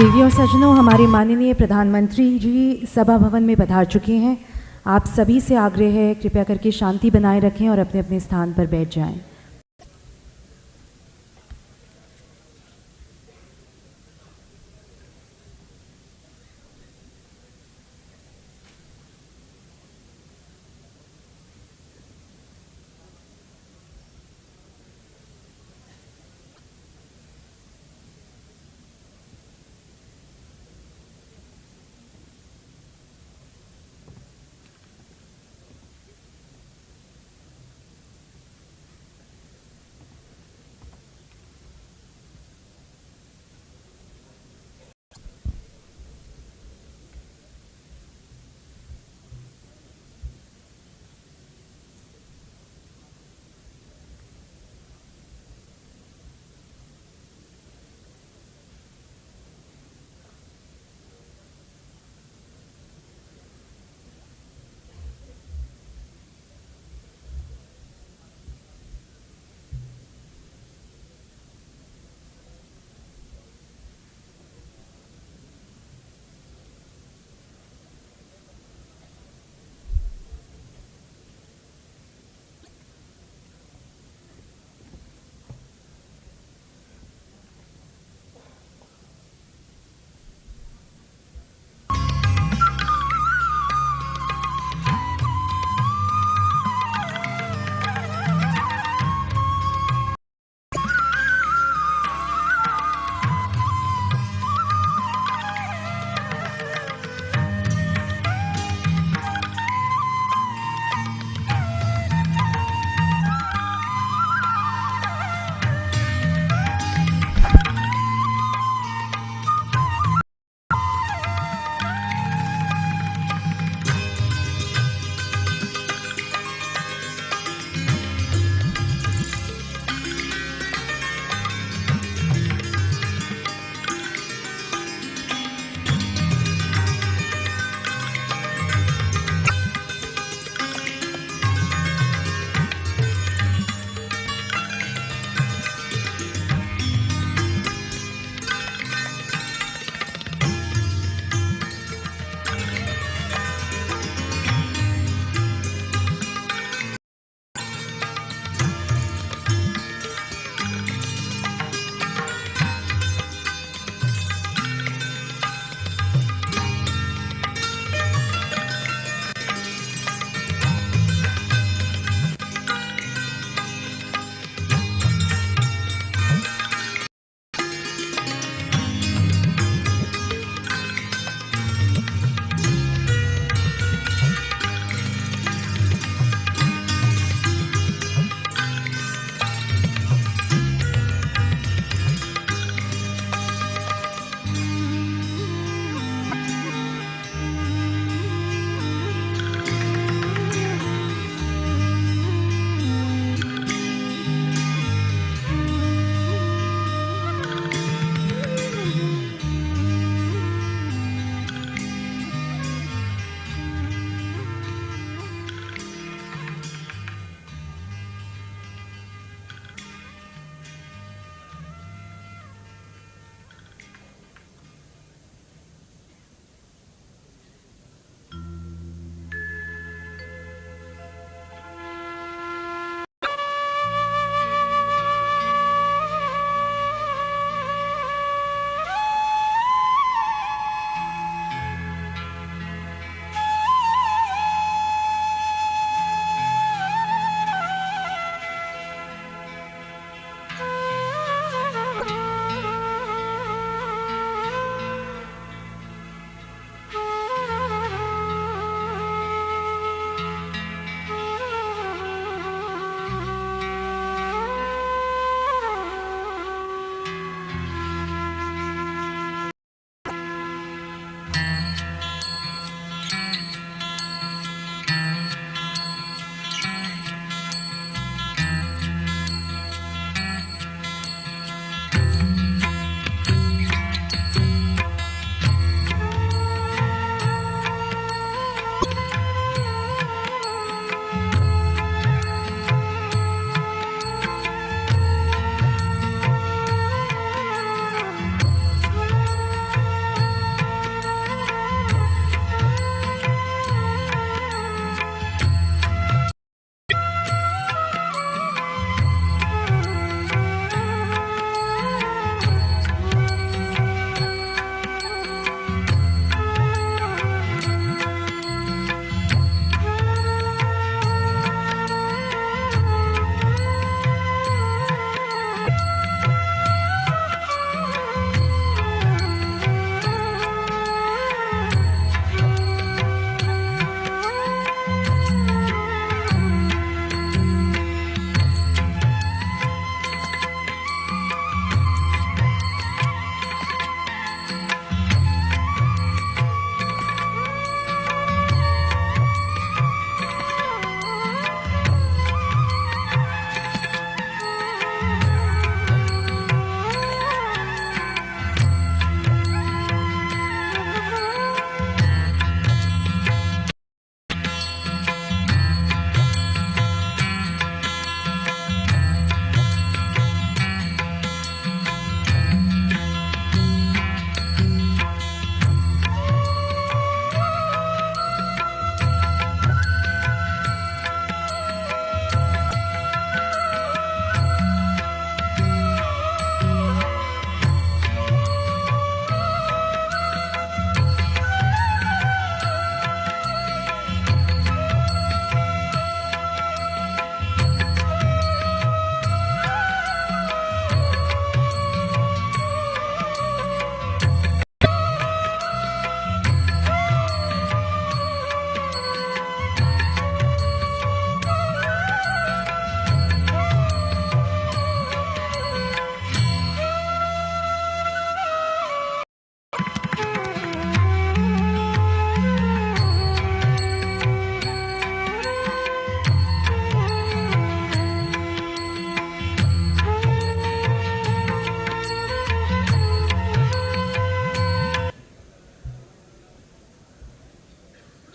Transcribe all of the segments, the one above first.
देवी और सज्जनों, हमारे माननीय प्रधानमंत्री जी सभा भवन में पधार चुके हैं। आप सभी से आग्रह है, कृपया करके शांति बनाए रखें और अपने अपने स्थान पर बैठ जाएं।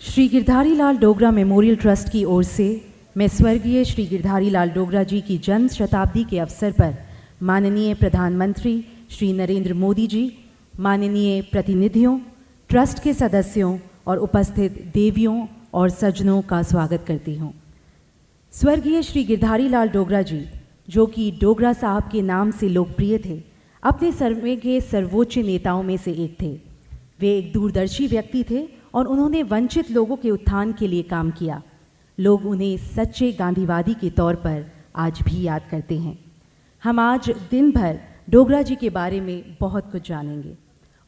श्री गिरधारी लाल डोगरा मेमोरियल ट्रस्ट की ओर से मैं स्वर्गीय श्री गिरधारी लाल डोगरा जी की जन्म शताब्दी के अवसर पर माननीय प्रधानमंत्री श्री नरेंद्र मोदी जी, माननीय प्रतिनिधियों, ट्रस्ट के सदस्यों और उपस्थित देवियों और सज्जनों का स्वागत करती हूँ। स्वर्गीय श्री गिरधारी लाल डोगरा जी, जो कि डोगरा साहब के नाम से लोकप्रिय थे, अपने समय के सर्वोच्च नेताओं में से एक थे। वे एक दूरदर्शी व्यक्ति थे और उन्होंने वंचित लोगों के उत्थान के लिए काम किया। लोग उन्हें सच्चे गांधीवादी के तौर पर आज भी याद करते हैं। हम आज दिन भर डोगरा जी के बारे में बहुत कुछ जानेंगे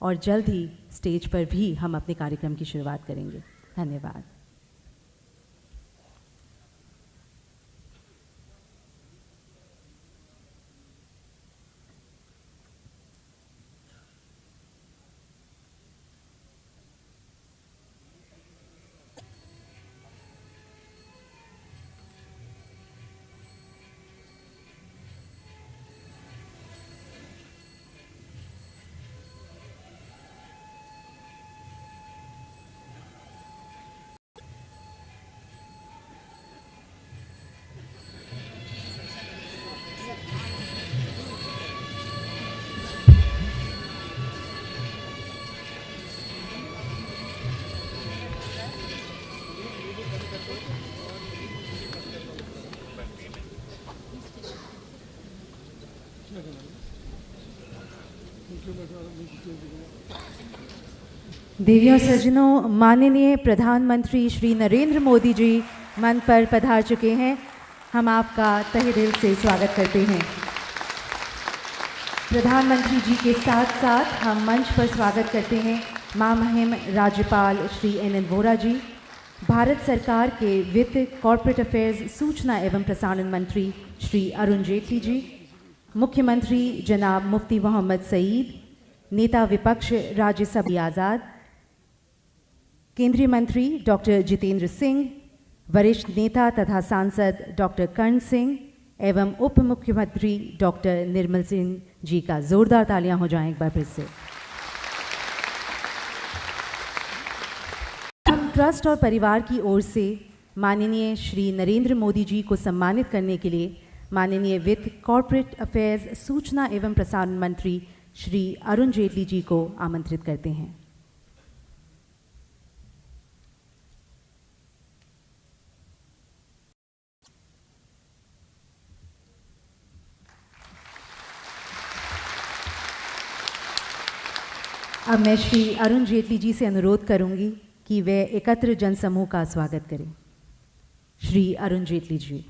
और जल्द ही स्टेज पर भी हम अपने कार्यक्रम की शुरुआत करेंगे। धन्यवाद। देवियों और सज्जनों, माननीय प्रधानमंत्री श्री नरेंद्र मोदी जी मंच पर पधार चुके हैं। हम आपका तहे दिल से स्वागत करते हैं। प्रधानमंत्री जी के साथ साथ हम मंच पर स्वागत करते हैं महामहिम राज्यपाल श्री एन वोरा जी, भारत सरकार के वित्त, कॉर्पोरेट अफेयर्स, सूचना एवं प्रसारण मंत्री श्री अरुण जेटली जी, मुख्यमंत्री जनाब मुफ्ती मोहम्मद सईद, नेता विपक्ष राज्यसभा आज़ाद, केंद्रीय मंत्री डॉक्टर जितेंद्र सिंह, वरिष्ठ नेता तथा सांसद डॉक्टर कर्ण सिंह एवं उप मुख्यमंत्री डॉक्टर निर्मल सिंह जी का जोरदार तालियां हो जाएं एक बार फिर से। हम ट्रस्ट और परिवार की ओर से माननीय श्री नरेंद्र मोदी जी को सम्मानित करने के लिए माननीय वित्त, कॉर्पोरेट अफेयर्स, सूचना एवं प्रसारण मंत्री श्री अरुण जेटली जी को आमंत्रित करते हैं। अब मैं श्री अरुण जेटली जी से अनुरोध करूंगी कि वे एकत्र जनसमूह का स्वागत करें। श्री अरुण जेटली जी।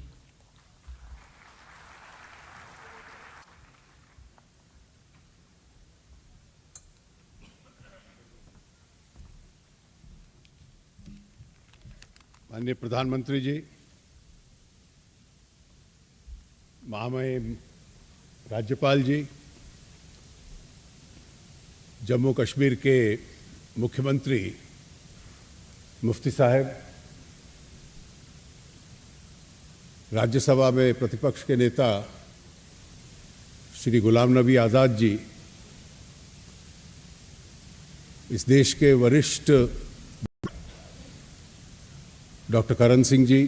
माननीय प्रधानमंत्री जी, महामहिम राज्यपाल जी, जम्मू कश्मीर के मुख्यमंत्री मुफ्ती साहब, राज्यसभा में प्रतिपक्ष के नेता श्री गुलाम नबी आज़ाद जी, इस देश के वरिष्ठ डॉक्टर करण सिंह जी,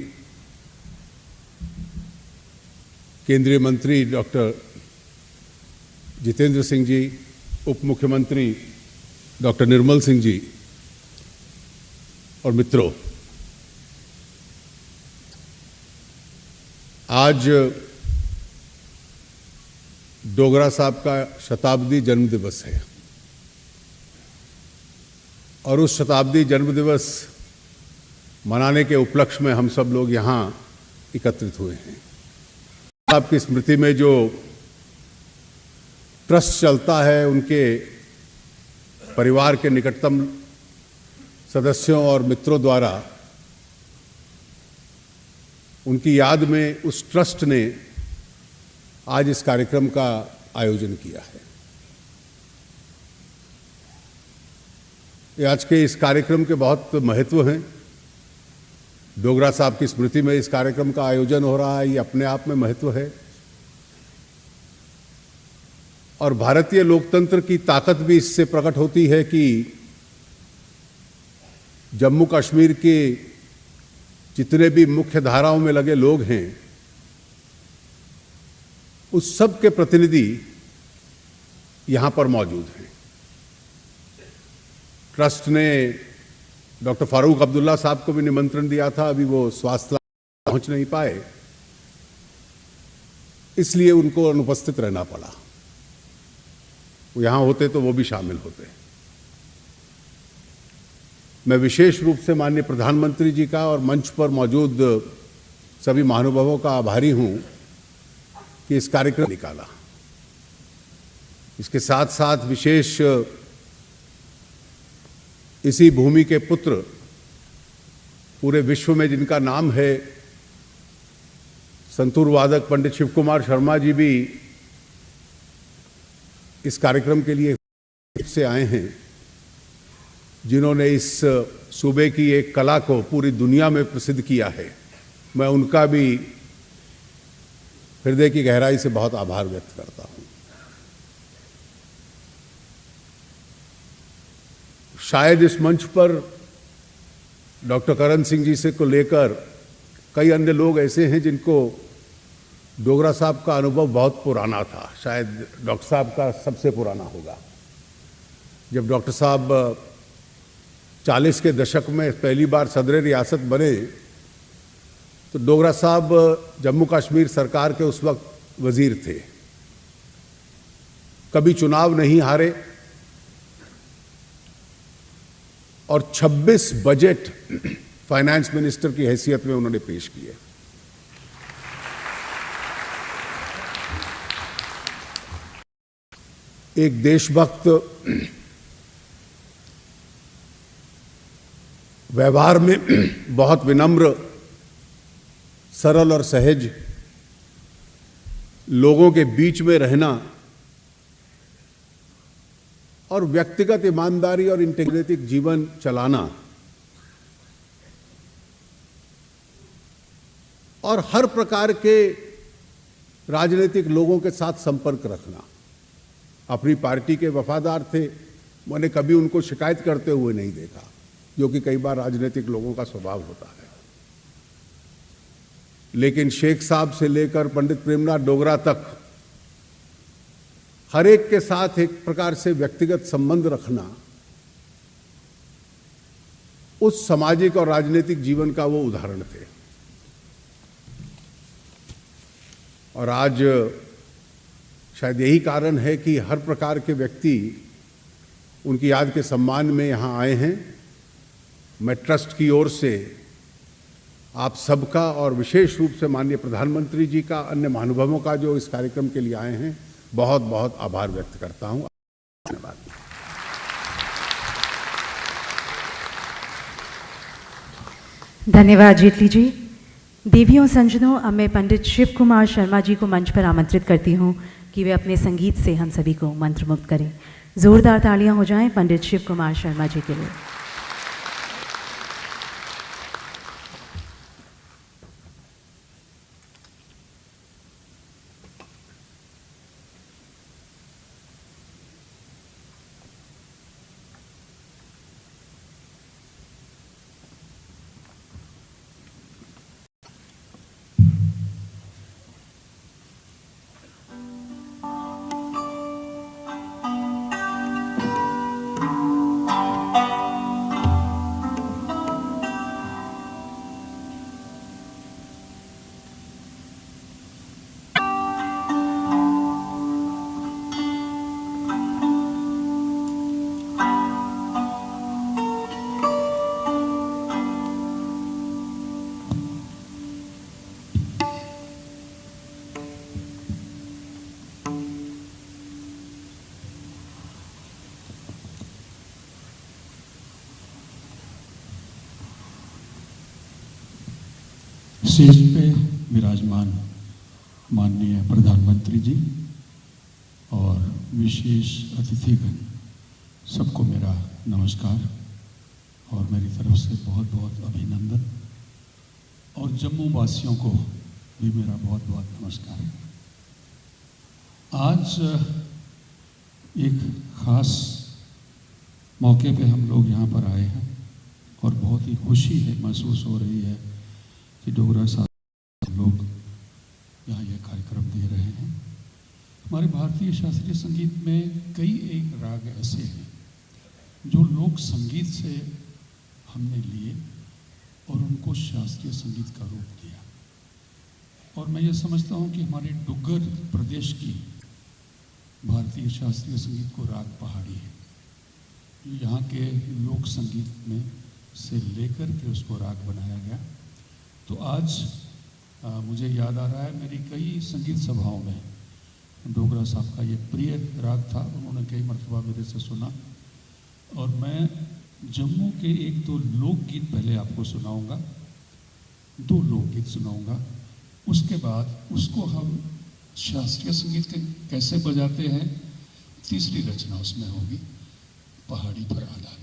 केंद्रीय मंत्री डॉक्टर जितेंद्र सिंह जी, उप मुख्यमंत्री डॉक्टर निर्मल सिंह जी और मित्रों, आज डोगरा साहब का शताब्दी जन्म दिवस है और उस शताब्दी जन्म दिवस मनाने के उपलक्ष्य में हम सब लोग यहाँ एकत्रित हुए हैं। आपकी स्मृति में जो ट्रस्ट चलता है, उनके परिवार के निकटतम सदस्यों और मित्रों द्वारा उनकी याद में उस ट्रस्ट ने आज इस कार्यक्रम का आयोजन किया है। आज के इस कार्यक्रम के बहुत महत्व हैं। डोगरा साहब की स्मृति में इस कार्यक्रम का आयोजन हो रहा है, ये अपने आप में महत्व है और भारतीय लोकतंत्र की ताकत भी इससे प्रकट होती है कि जम्मू कश्मीर के जितने भी मुख्य धाराओं में लगे लोग हैं, उस सब के प्रतिनिधि यहां पर मौजूद हैं। ट्रस्ट ने डॉक्टर फारूक अब्दुल्ला साहब को भी निमंत्रण दिया था, अभी वो स्वास्थ्य पहुंच नहीं पाए, इसलिए उनको अनुपस्थित रहना पड़ा। वो यहां होते तो वो भी शामिल होते। मैं विशेष रूप से माननीय प्रधानमंत्री जी का और मंच पर मौजूद सभी महानुभावों का आभारी हूं कि इस कार्यक्रम निकाला। इसके साथ साथ विशेष इसी भूमि के पुत्र, पूरे विश्व में जिनका नाम है, संतूर वादक पंडित शिव कुमार शर्मा जी भी इस कार्यक्रम के लिए से आए हैं, जिन्होंने इस सूबे की एक कला को पूरी दुनिया में प्रसिद्ध किया है। मैं उनका भी हृदय की गहराई से बहुत आभार व्यक्त करता हूं। शायद इस मंच पर डॉक्टर करण सिंह जी से को लेकर कई अन्य लोग ऐसे हैं जिनको डोगरा साहब का अनुभव बहुत पुराना था। शायद डॉक्टर साहब का सबसे पुराना होगा। जब डॉक्टर साहब 40 के दशक में पहली बार सदर रियासत बने तो डोगरा साहब जम्मू कश्मीर सरकार के उस वक्त वजीर थे। कभी चुनाव नहीं हारे और 26 बजट फाइनेंस मिनिस्टर की हैसियत में उन्होंने पेश किए। एक देशभक्त, व्यवहार में बहुत विनम्र, सरल और सहज, लोगों के बीच में रहना और व्यक्तिगत ईमानदारी और इंटीग्रिटी जीवन चलाना और हर प्रकार के राजनीतिक लोगों के साथ संपर्क रखना। अपनी पार्टी के वफादार थे, मैंने कभी उनको शिकायत करते हुए नहीं देखा, जो कि कई बार राजनीतिक लोगों का स्वभाव होता है। लेकिन शेख साहब से लेकर पंडित प्रेमनाथ डोगरा तक हर एक के साथ एक प्रकार से व्यक्तिगत संबंध रखना, उस सामाजिक और राजनीतिक जीवन का वो उदाहरण थे। और आज शायद यही कारण है कि हर प्रकार के व्यक्ति उनकी याद के सम्मान में यहाँ आए हैं। मैं ट्रस्ट की ओर से आप सबका और विशेष रूप से माननीय प्रधानमंत्री जी का, अन्य महानुभावों का जो इस कार्यक्रम के लिए आए हैं, बहुत बहुत आभार व्यक्त करता हूं। धन्यवाद। धन्यवाद जेटली जी। देवियों संजनों, अब मैं पंडित शिव कुमार शर्मा जी को मंच पर आमंत्रित करती हूं कि वे अपने संगीत से हम सभी को मंत्रमुग्ध करें। जोरदार तालियां हो जाएं पंडित शिव कुमार शर्मा जी के लिए। स्टेज पे विराजमान माननीय प्रधानमंत्री जी और विशेष अतिथिगण, सबको मेरा नमस्कार और मेरी तरफ से बहुत बहुत अभिनंदन, और जम्मू वासियों को भी मेरा बहुत बहुत नमस्कार। आज एक ख़ास मौके पे हम लोग यहाँ पर आए हैं और बहुत ही खुशी है महसूस हो रही है कि डोगरा साहब लोग यहाँ यह कार्यक्रम दे रहे हैं। हमारे भारतीय शास्त्रीय संगीत में कई एक राग ऐसे हैं जो लोक संगीत से हमने लिए और उनको शास्त्रीय संगीत का रूप दिया। और मैं ये समझता हूँ कि हमारे डुग्गर प्रदेश की भारतीय शास्त्रीय संगीत को राग पहाड़ी है, जो यहाँ के लोक संगीत में से लेकर के उसको राग बनाया गया। तो आज मुझे याद आ रहा है, मेरी कई संगीत सभाओं में डोगरा साहब का ये प्रिय राग था, उन्होंने कई मरतबा मेरे से सुना। और मैं जम्मू के एक दो लोकगीत पहले आपको सुनाऊंगा, 2 लोकगीत सुनाऊंगा, उसके बाद उसको हम शास्त्रीय संगीत के कैसे बजाते हैं, तीसरी रचना उसमें होगी पहाड़ी पर आधारित।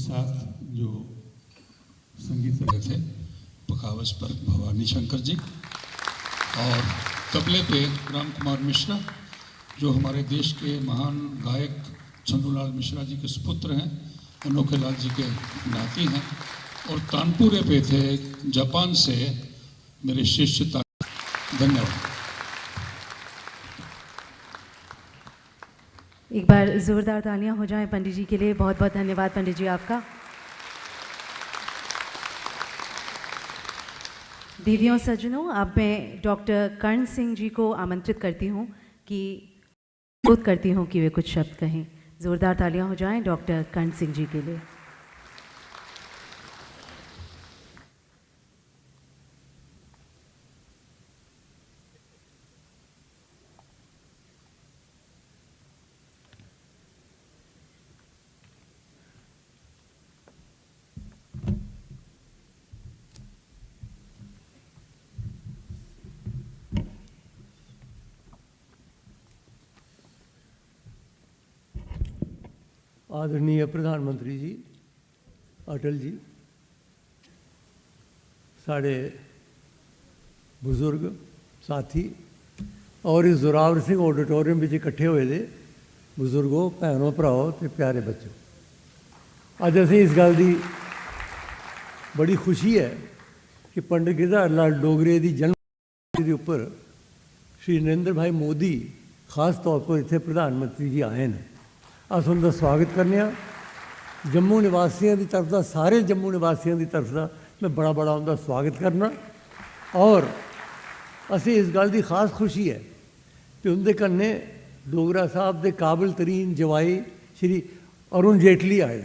साथ जो संगीत रहे थे पखावज पर भवानी शंकर जी, और तबले पे राम कुमार मिश्रा जो हमारे देश के महान गायक चंदूलाल मिश्रा जी के सुपुत्र हैं, अनोखे लाल जी के नाती हैं, और तानपुरे पे थे जापान से मेरे शिष्य। धन्यवाद। एक बार ज़ोरदार तालियां हो जाएं पंडित जी के लिए। बहुत बहुत धन्यवाद पंडित जी आपका। देवियों सज्जनों, अब मैं डॉक्टर कर्ण सिंह जी को आमंत्रित करती हूँ कि वे कुछ शब्द कहें। ज़ोरदार तालियां हो जाएं डॉक्टर कर्ण सिंह जी के लिए। आदरणीय प्रधानमंत्री जी अटल जी, साढ़े बुजुर्ग साथी और इस जोरावर सिंह ऑडिटोरियम में इकट्ठे हुए थे बुजुर्गों, भैनों, भराओ ते प्यारे बच्चों, अज असें इस गल की बड़ी खुशी है कि पंडित गिरधारी लाल डोगरे की जन्म के उपर श्री नरेंद्र भाई मोदी खास तौर पर इतने प्रधानमंत्री जी आए हैं। अस उनका स्वागत करने। जम्मू निवासियों की तरफ का, सारे जम्मू निवासियों की तरफ का मैं बड़ा बड़ा उनका स्वागत करना। और असें इस गल की खास खुशी है कि उनके कन्ने डोगरा साहब के काबिल तरीन जवाई श्री अरुण जेटली आए।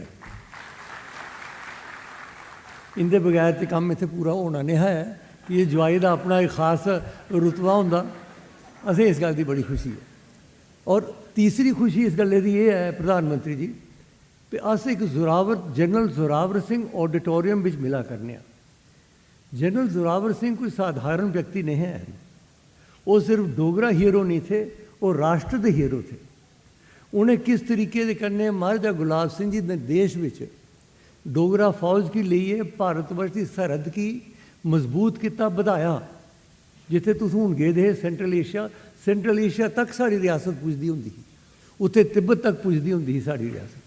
इनके बगैर तो काम इतने पूरा होना नहीं है कि ये जवाई का अपना एक खास रुतबा होंदा। असें इस गल की बड़ी खुशी है। और तीसरी खुशी इस गल्ले की ये है प्रधानमंत्री जी कि अस एक जनरल जोरावर सिंह ऑडिटोरियम में मिला करने। जनरल जोरावर सिंह कोई साधारण व्यक्ति नहीं है। वो सिर्फ डोगरा हीरो नहीं थे, वो राष्ट्र के हीरो थे। उन्हें किस तरीके के करने महाराजा गुलाब सिंह जी ने देश में डोगरा फौज की लिए भारतवर्ष की सरहद की मजबूत किया, बढ़ाया। जिथे तुम हूँ गए थे सेंट्रल एशिया तक साड़ी रियासत पुजदी होंगी, उत्थे तिब्बत तक पुजदी होंगी साड़ी रियासत।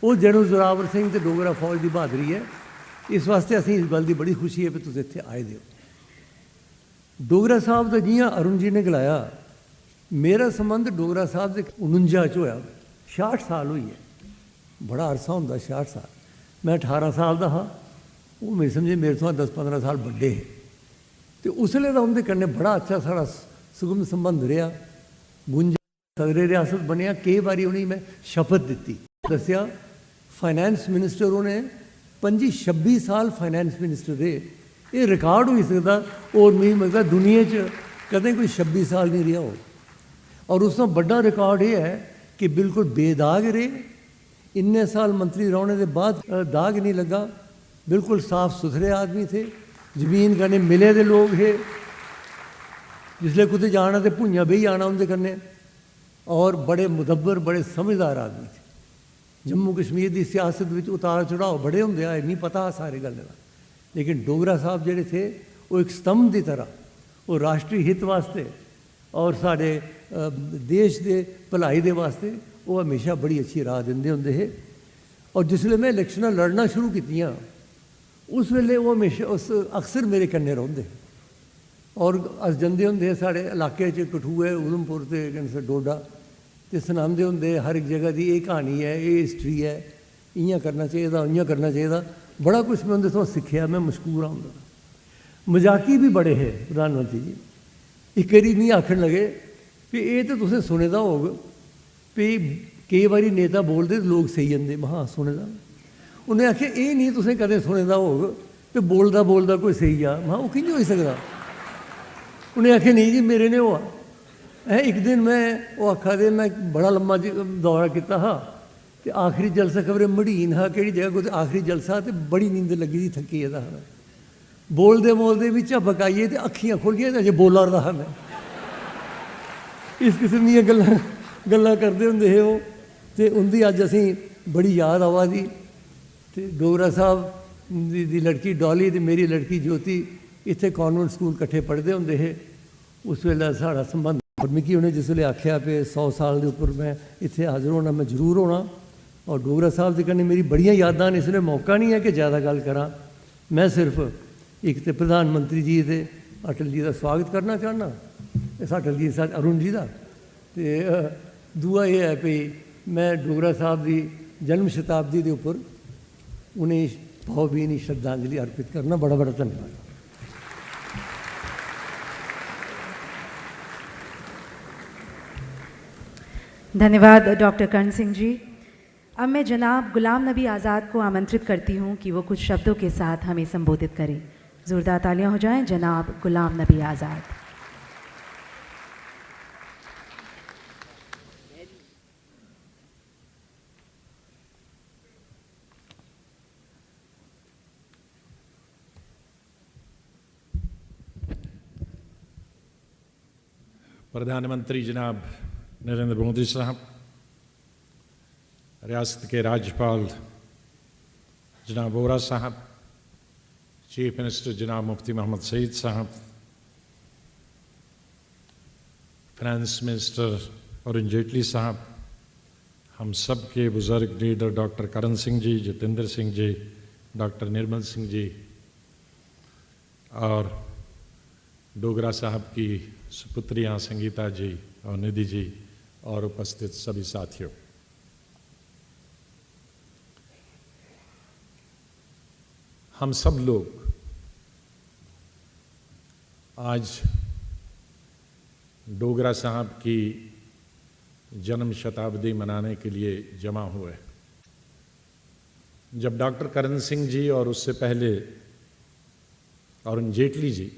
वो जनरल जोरावर सिंह ते डोगरा फौज की बहादरी है। इस वास्ते असीं इस गल की बड़ी खुशी है कि तुम इत्थे आए दे। डोगरा साहब का जियां अरुण जी ने गलाया, मेरा संबंध डोगरा साहब से 49 होया। 66 साल हुई है, बड़ा अरसा होंदा 66 साल। मैं 18 साल का हाँ, वो मेरे समझे मेरे तो 10-15 साल बड़े है। तो उसले का उनके कन्ने बड़ा अच्छा साड़ा सुगम संबंध रहा। 52 सदरे रियासत बनया। कई बारी उन्हें मैं शपथ दी, दसिया फाइनैंस मिनिस्टर उन्हें 25-26 साल फाइनैंस मिनिस्टर रहे। ये रिकॉर्ड हो सकता और मैं मतलब दुनिया कदें कोई 26 साल नहीं रहा हो। और उसका बड़ा रिकॉर्ड ये है कि बिल्कुल बेदाग रहे। इन्ने साल मंत्री रहने के बाद दाग नहीं लगा। बिल्कुल साफ सुथरे आदमी थे। जमीन कन्ने मिले दे लोग है। जिसले कुछ जाना तो भुइयां बेही आना उनके कन्ने। और बड़े मुदब्बर, बड़े समझदार आदमी थे। जम्मू कश्मीर की सियासत में उतार चढ़ाव बड़े होंगे आए, नहीं पता सारे गल का। लेकिन डोगरा साहब जोड़े थे वो एक स्तंभ की तरह, वो राष्ट्रीय हित वास्ते और साढ़े देश के भलाई के वास्ते वो हमेशा बड़ी अच्छी राह देंदे होंदे है। और जिसले मैं इलैक्शन लड़ना शुरू कीतियां उस वेले वो हमेशा अक्सर मेरे कन्ने रहिंदे। और अस जंदे होंदे साढ़े इलाके च कठुए, उधमपुर ते डोडा ते सनांदे होंदे हर एक जगह की ये कहानी है, ये हिस्टरी है, इयां करना चाहिए, इयां करना चाहिए। बड़ा कुछ मैं उनके तो सीखिया। मैं मशकूर हाँ उनका। मजाकी भी बड़े है प्रधानमंत्री जी। एक बारी नहीं आखन लगे कि ये तो तुसें सुने दा होग भी कई बारी नेता बोलते लोग सही जाते। मैं हाँ सुने दा। उन्हें आख्या ये नहीं तुसें कदें सुने दा होग तो बोलदा बोलदा कोई सही आ। मैं वो कि'यां होई सकदा। उन्हें आख्या नहीं जी मेरे ने हुआ है। एक दिन मैं वो आखा दे मैं बड़ा लम्मा दौरा किया हा तो आखिरी जलसा खबरें मड़ीन हा कि जगह कोई आखिरी जलसा तो बड़ी नींद लगी थी, थकी था। बोलते बोलते भी झपक आइए तो अखियां खुलियां तो अजे बोला रहा मैं। इस किस्म दी गल्लां करते होंदे हे वो। तो उनकी अज असीं बड़ी याद आवा दी। तो तो डोगरा साहब दी लड़की डॉली ते मेरी लड़की ज्योति इत्थे कॉन्वेंट स्कूल कट्ठे पढ़ते होंदे हे। उस वेले साढ़ा संबंध, और मिगी उन्हें जिस वेले आख्या पे 100 साल के उपर मैं इत्थे हाज़र होना, मैं जरूर होना। और डोगरा साहब के कन्नै मेरी बड़ियां यादां ने, इसलिए मौका नहीं है कि ज़्यादा गल करा। मैं सिर्फ एक तो प्रधानमंत्री जी ते अटल जी का स्वागत करना चाहना, इस अटल जी साथ अरुण जी का। तो दूआ यह है भी मैं डोगरा साहब की जन्म शताब्दी के उपर उन्हें भावभीनी श्रद्धांजलि अर्पित करना। बड़ा बड़ा धन्यवाद। धन्यवाद डॉक्टर कर्ण सिंह जी। अब मैं जनाब गुलाम नबी आज़ाद को आमंत्रित करती हूँ कि वो कुछ शब्दों के साथ हमें संबोधित करें। ज़ोरदार तालियां हो जाएं जनाब गुलाम नबी आज़ाद। प्रधानमंत्री जनाब नरेंद्र मोदी साहब, रियासत के राज्यपाल जनाब वोरा साहब, चीफ मिनिस्टर जनाब मुफ्ती मोहम्मद सईद साहब, फाइनेंस मिनिस्टर अरुण जेटली साहब, हम सब के बुज़ुर्ग leader doctor Karan Singh ji, Jitendra Singh ji, doctor Nirmal Singh ji और डोगरा साहब की सुपुत्रियाँ संगीता जी और निधि जी और उपस्थित सभी साथियों, हम सब लोग आज डोगरा साहब की जन्म शताब्दी मनाने के लिए जमा हुए। जब डॉक्टर करण सिंह जी और उससे पहले अरुण जेटली जी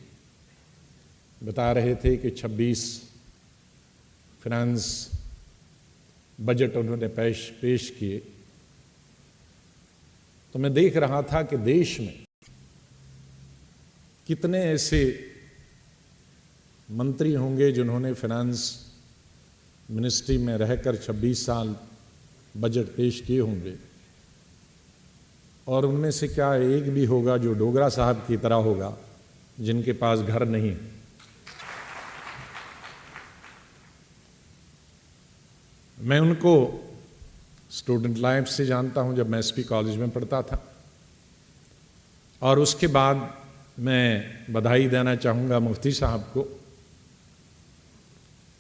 बता रहे थे कि 26 फाइनेंस बजट उन्होंने पेश किए, तो मैं देख रहा था कि देश में कितने ऐसे मंत्री होंगे जिन्होंने फाइनेंस मिनिस्ट्री में रहकर 26 साल बजट पेश किए होंगे, और उनमें से क्या एक भी होगा जो डोगरा साहब की तरह होगा जिनके पास घर नहीं। मैं उनको स्टूडेंट लाइफ से जानता हूं, जब मैं एसपी कॉलेज में पढ़ता था, और उसके बाद मैं बधाई देना चाहूँगा मुफ्ती साहब को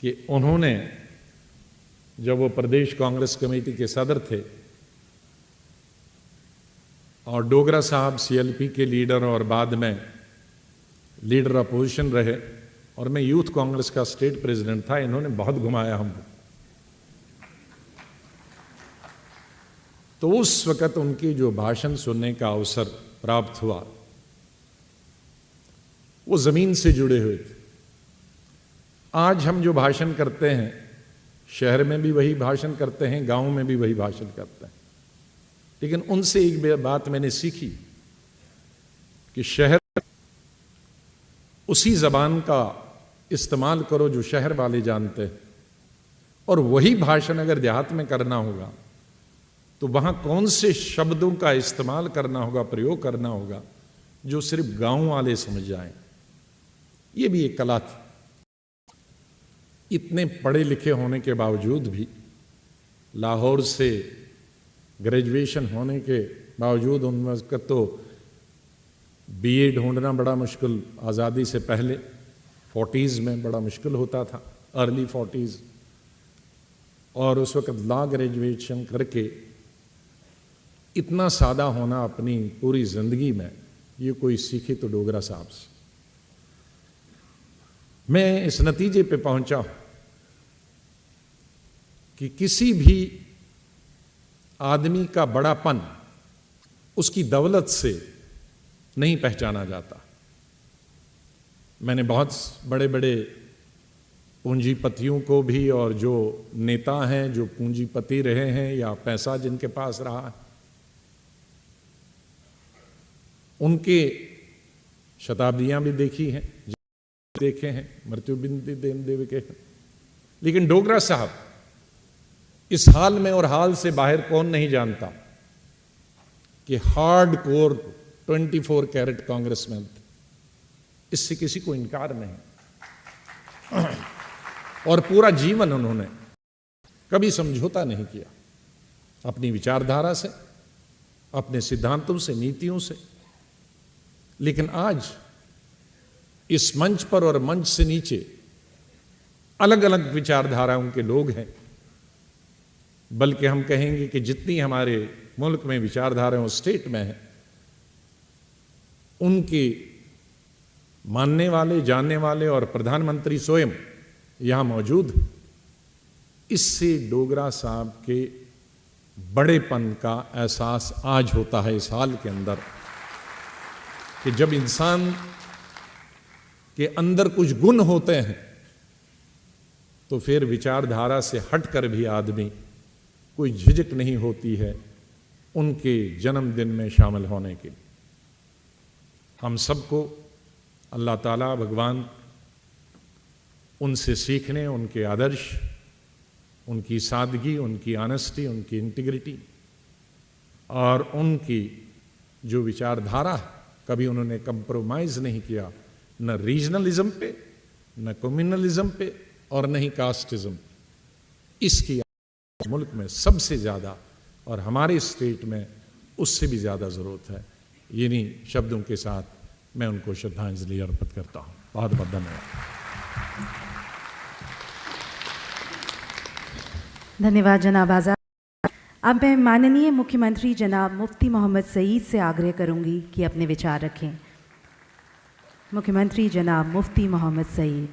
कि उन्होंने जब वो प्रदेश कांग्रेस कमेटी के सदर थे और डोगरा साहब सीएलपी के लीडर और बाद में लीडर अपोजिशन रहे और मैं यूथ कांग्रेस का स्टेट प्रेसिडेंट था, इन्होंने बहुत घुमाया हमको। तो उस वक़्त उनकी जो भाषण सुनने का अवसर प्राप्त हुआ वो ज़मीन से जुड़े हुए थे। आज हम जो भाषण करते हैं, शहर में भी वही भाषण करते हैं, गांव में भी वही भाषण करते हैं, लेकिन उनसे एक बात मैंने सीखी कि शहर उसी ज़बान का इस्तेमाल करो जो शहर वाले जानते हैं, और वही भाषण अगर देहात में करना होगा तो वहाँ कौन से शब्दों का इस्तेमाल करना होगा, प्रयोग करना होगा जो सिर्फ गांव वाले समझ जाएं। ये भी एक कला थी। इतने पढ़े लिखे होने के बावजूद भी, लाहौर से ग्रेजुएशन होने के बावजूद, उन वक्त तो बीए ढूंढना बड़ा मुश्किल, आज़ादी से पहले 40s में बड़ा मुश्किल होता था, अर्ली 40s, और उस वक्त लॉ ग्रेजुएशन करके इतना सादा होना अपनी पूरी ज़िंदगी में, ये कोई सीखे तो डोगरा साहब से। मैं इस नतीजे पे पहुंचा कि किसी भी आदमी का बड़ापन उसकी दौलत से नहीं पहचाना जाता। मैंने बहुत बड़े बड़े पूंजीपतियों को भी, और जो नेता हैं जो पूंजीपति रहे हैं या पैसा जिनके पास रहा है, उनके शताब्दियां भी देखी हैं, देखे हैं, मृत्यु बिंदी देखे हैं, लेकिन डोगरा साहब इस हाल में और हाल से बाहर कौन नहीं जानता कि हार्ड कोर 24 कैरेट कांग्रेसमैन थे, इससे किसी को इनकार नहीं। और पूरा जीवन उन्होंने कभी समझौता नहीं किया अपनी विचारधारा से, अपने सिद्धांतों से, नीतियों से। लेकिन आज इस मंच पर और मंच से नीचे अलग अलग विचारधाराओं के लोग हैं, बल्कि हम कहेंगे कि जितनी हमारे मुल्क में विचारधाराएं स्टेट में है, उनके मानने वाले, जानने वाले और प्रधानमंत्री स्वयं यहां मौजूद। इससे डोगरा साहब के बड़ेपन का एहसास आज होता है इस हाल के अंदर, कि जब इंसान के अंदर कुछ गुण होते हैं तो फिर विचारधारा से हटकर भी आदमी कोई झिझक नहीं होती है उनके जन्मदिन में शामिल होने के लिए। हम सबको अल्लाह ताला भगवान उनसे सीखने, उनके आदर्श, उनकी सादगी, उनकी ऑनेस्टी, उनकी इंटीग्रिटी और उनकी जो विचारधारा है, कभी उन्होंने कंप्रोमाइज नहीं किया, न रीजनलिज्म पे, न कम्युनलिज्म पे और न ही कास्टिज्म। इसकी मुल्क में सबसे ज़्यादा और हमारे स्टेट में उससे भी ज़्यादा ज़रूरत है। इन्हीं शब्दों के साथ मैं उनको श्रद्धांजलि अर्पित करता हूँ। बहुत बहुत धन्यवाद। धन्यवाद जनाब आज़ाद। अब मैं माननीय मुख्यमंत्री जनाब मुफ्ती मोहम्मद सईद से आग्रह करूंगी कि अपने विचार रखें। मुख्यमंत्री जनाब मुफ्ती मोहम्मद सईद।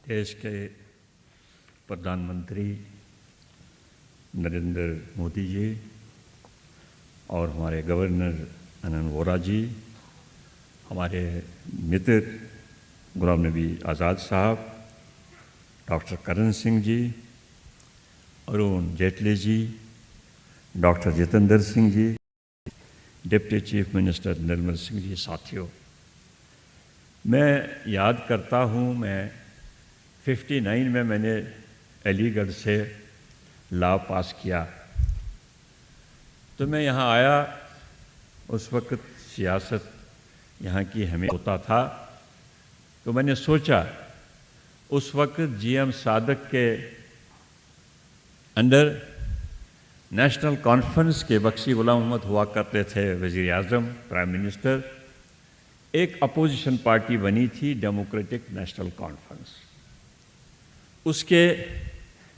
देश के प्रधानमंत्री नरेंद्र मोदी जी और हमारे गवर्नर आनंद वोरा जी, हमारे मित्र गुलाम नबी आज़ाद साहब, doctor Karan Singh ji, Arun Jaitley ji, doctor Jitendra Singh ji, deputy chief minister Nirmal Singh ji, साथियों, मैं याद करता हूँ, मैं 59 में मैंने अलीगढ़ से लॉ पास किया, तो मैं यहाँ आया। उस वक्त सियासत यहाँ की हमें होता था, तो मैंने सोचा उस वक्त जीएम सादक के अंडर नेशनल कॉन्फ्रेंस के बख्शी गुलाम मोहम्मद हुआ करते थे वज़ीर आज़म, प्राइम मिनिस्टर। एक अपोजिशन पार्टी बनी थी डेमोक्रेटिक नेशनल कॉन्फ्रेंस, उसके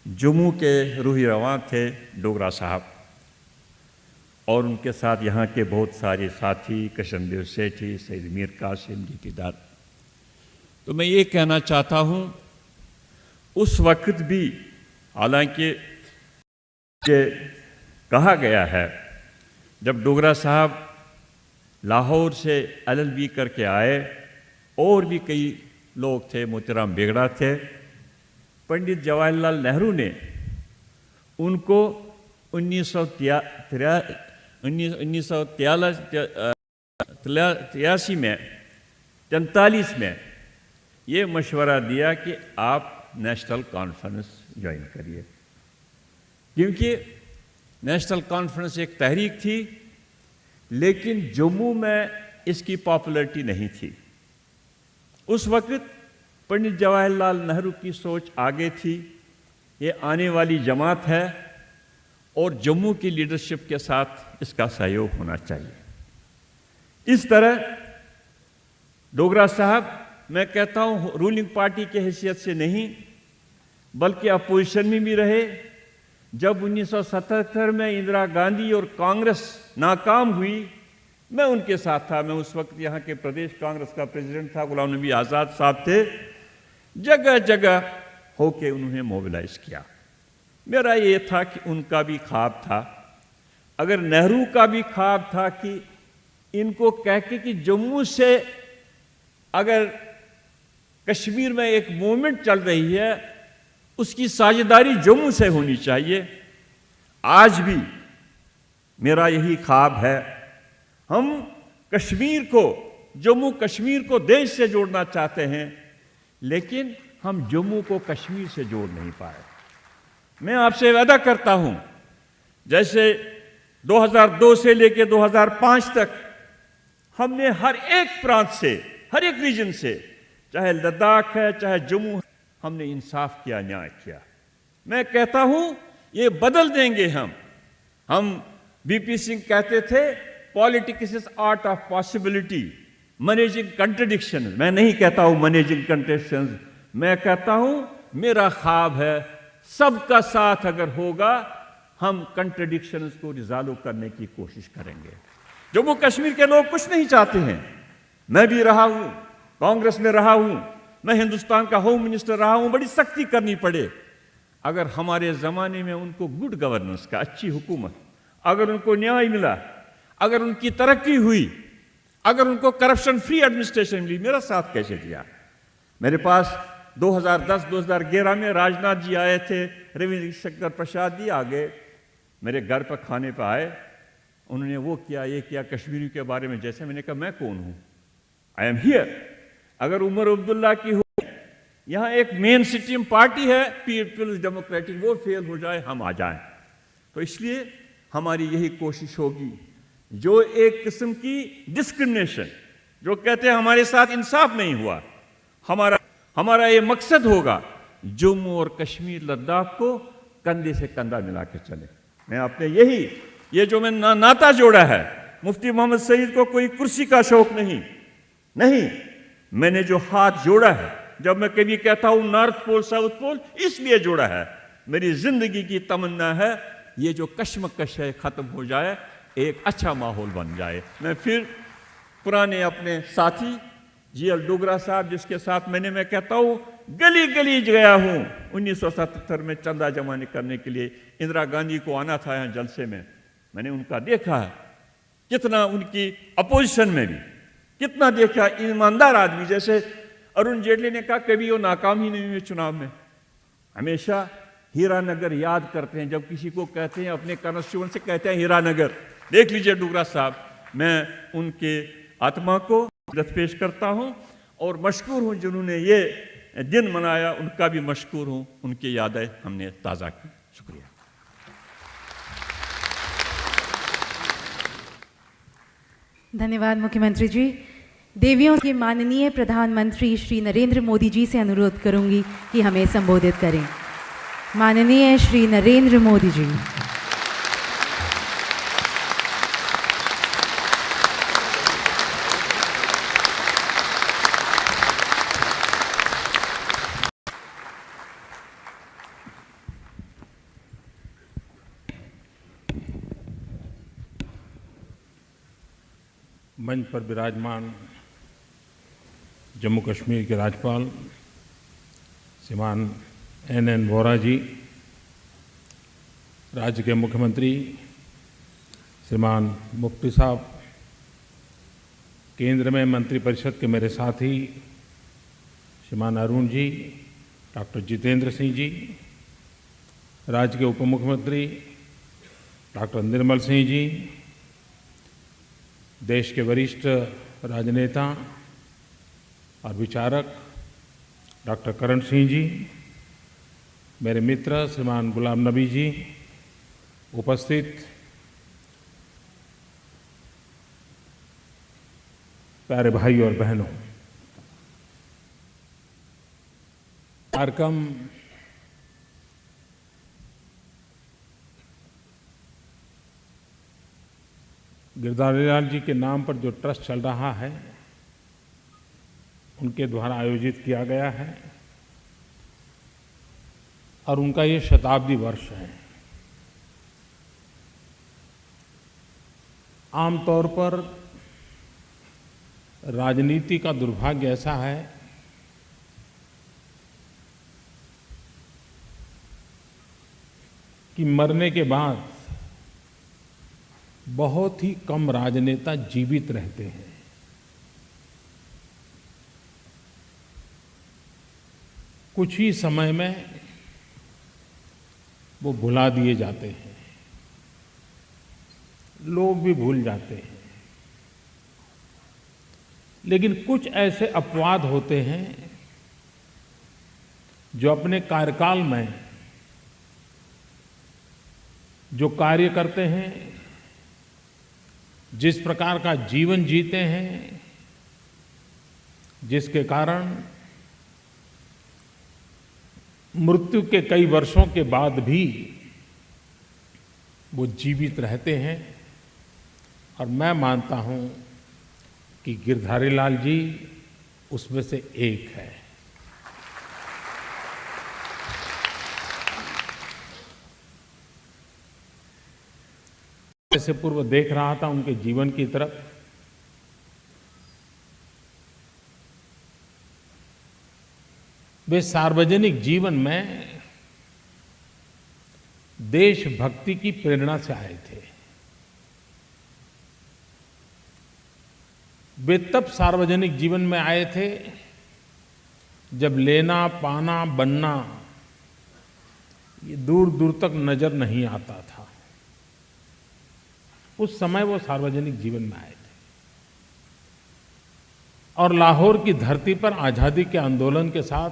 जम्मू के रूही रवां थे डोगरा साहब और उनके साथ यहाँ के बहुत सारे साथी, कृष्णदेव सेठी, सैयद मीर कासिम, जीटीदार। तो मैं ये कहना चाहता हूँ, उस वक्त भी हालांकि ये कहा गया है, जब डोगरा साहब लाहौर से LLB करके आए, और भी कई लोग थे, मोतीराम बेगड़ा थे, पंडित जवाहरलाल नेहरू ने उनको 1983 में 43 में ये मशवरा दिया कि आप नेशनल कॉन्फ्रेंस ज्वाइन करिए, क्योंकि नेशनल कॉन्फ्रेंस एक तहरीक थी, लेकिन जम्मू में इसकी पॉपुलैरिटी नहीं थी। उस वक्त पंडित जवाहरलाल नेहरू की सोच आगे थी, ये आने वाली जमात है और जम्मू की लीडरशिप के साथ इसका सहयोग होना चाहिए। इस तरह डोगरा साहब, मैं कहता हूँ, रूलिंग पार्टी के हैसियत से नहीं बल्कि अपोजिशन में भी रहे। जब 1977 में इंदिरा गांधी और कांग्रेस नाकाम हुई, मैं उनके साथ था। मैं उस वक्त यहाँ के प्रदेश कांग्रेस का प्रेसिडेंट था, गुलाम नबी आज़ाद साहब थे। जगह जगह होके उन्होंने मोबिलाइज किया। मेरा ये था कि उनका भी ख्वाब था, अगर नेहरू का भी ख्वाब था कि इनको कह के कि जम्मू से अगर कश्मीर में एक मूवमेंट चल रही है, उसकी साझेदारी जम्मू से होनी चाहिए। आज भी मेरा यही ख्वाब है। हम कश्मीर को, जम्मू कश्मीर को देश से जोड़ना चाहते हैं, लेकिन हम जम्मू को कश्मीर से जोड़ नहीं पाए। मैं आपसे वादा करता हूं, जैसे 2002 से लेकर 2005 तक हमने हर एक प्रांत से, हर एक रीजन से, चाहे लद्दाख है, चाहे जम्मू है, हमने इंसाफ किया, न्याय किया। मैं कहता हूं ये बदल देंगे हम बीपी सिंह कहते थे politics is art of possibility, managing contradiction. मैं नहीं कहता हूं मैनेजिंग कंट्रडिक्शन, मैं कहता हूं मेरा ख्वाब है सबका साथ अगर होगा हम कंट्रडिक्शंस को रिजॉल्व करने की कोशिश करेंगे। जम्मू कश्मीर के लोग कुछ नहीं चाहते हैं, मैं भी रहा हूं, कांग्रेस में रहा हूं, मैं हिंदुस्तान का होम मिनिस्टर रहा हूं, बड़ी सख्ती करनी पड़े। अगर हमारे ज़माने में उनको गुड गवर्नेंस का, अच्छी हुकूमत, अगर उनको न्याय मिला, अगर उनकी तरक्की हुई, अगर उनको करप्शन फ्री एडमिनिस्ट्रेशन मिली, मेरा साथ कैसे दिया? मेरे पास 2010-2011 में राजनाथ जी आए थे, रविशंकर प्रसाद जी आ गए, मेरे घर पर खाने पर आए, उन्होंने वो किया, ये किया, कश्मीरी के बारे में। जैसे मैंने कहा मैं कौन हूँ, आई एम हियर। अगर उमर अब्दुल्ला की हो, यहाँ एक मेन स्ट्रीम पार्टी है पीपल्स डेमोक्रेटिक, वो फेल हो जाए, हम आ जाएं। तो इसलिए हमारी यही कोशिश होगी, जो एक किस्म की डिस्क्रिमिनेशन, जो कहते हैं हमारे साथ इंसाफ नहीं हुआ, हमारा ये मकसद होगा जम्मू और कश्मीर, लद्दाख को कंधे से कंधा मिला के चले। मैं आपने ये जो मैं नाता जोड़ा है, मुफ्ती मोहम्मद सईद को कोई कुर्सी का शौक नहीं, मैंने जो हाथ जोड़ा है, जब मैं कभी कहता हूं नॉर्थ पोल साउथ पोल, इसलिए जोड़ा है। मेरी जिंदगी की तमन्ना है ये जो कश्मकश है खत्म हो जाए, एक अच्छा माहौल बन जाए। मैं फिर पुराने अपने साथी जीएल डोगरा साहब, जिसके साथ मैं कहता हूं गली गली गया हूं, 1977 में चंदा जमा करने के लिए इंदिरा गांधी को आना था यहाँ जलसे में, मैंने उनका देखा है, कितना उनकी अपोजिशन में भी कितना देखा, ईमानदार आदमी। जैसे अरुण जेटली ने कहा कभी वो नाकाम ही नहीं हुए चुनाव में, हमेशा हीरानगर याद करते हैं, जब किसी को कहते हैं अपने कॉन्स्टिट्यूएंसी से कहते हैं हीरानगर। देख लीजिए डोगरा साहब, मैं उनके आत्मा को पेश करता हूं और मशकूर हूं जिन्होंने ये दिन मनाया, उनका भी मशकूर हूं, उनकी यादें हमने ताज़ा की। शुक्रिया। धन्यवाद मुख्यमंत्री जी। देवियों के माननीय प्रधानमंत्री श्री नरेंद्र मोदी जी से अनुरोध करूंगी कि हमें संबोधित करें। माननीय श्री नरेंद्र मोदी जी। मंच पर विराजमान जम्मू कश्मीर के राज्यपाल श्रीमान NN वोरा जी, राज्य के मुख्यमंत्री श्रीमान मुफ्ती साहब, केंद्र में मंत्रिपरिषद के मेरे साथी श्रीमान अरुण जी, डॉक्टर जितेंद्र सिंह जी, राज्य के उप मुख्यमंत्री डॉक्टर निर्मल सिंह जी, देश के वरिष्ठ राजनेता और विचारक डॉक्टर करण सिंह जी, मेरे मित्र श्रीमान गुलाम नबी जी, उपस्थित प्यारे भाई और बहनों, कार्यक्रम गिरधारी लाल जी के नाम पर जो ट्रस्ट चल रहा है, उनके द्वारा आयोजित किया गया है और उनका ये शताब्दी वर्ष है। आमतौर पर राजनीति का दुर्भाग्य ऐसा है कि मरने के बाद बहुत ही कम राजनेता जीवित रहते हैं। कुछ ही समय में वो भुला दिए जाते हैं, लोग भी भूल जाते हैं। लेकिन कुछ ऐसे अपवाद होते हैं जो अपने कार्यकाल में जो कार्य करते हैं, जिस प्रकार का जीवन जीते हैं, जिसके कारण मृत्यु के कई वर्षों के बाद भी वो जीवित रहते हैं। और मैं मानता हूं कि गिरधारी लाल जी उसमें से एक है। से पूर्व देख रहा था उनके जीवन की तरफ। वे सार्वजनिक जीवन में देशभक्ति की प्रेरणा से आए थे। वे तब सार्वजनिक जीवन में आए थे जब लेना पाना बनना ये दूर दूर तक नजर नहीं आता था। उस समय वो सार्वजनिक जीवन में आए थे और लाहौर की धरती पर आजादी के आंदोलन के साथ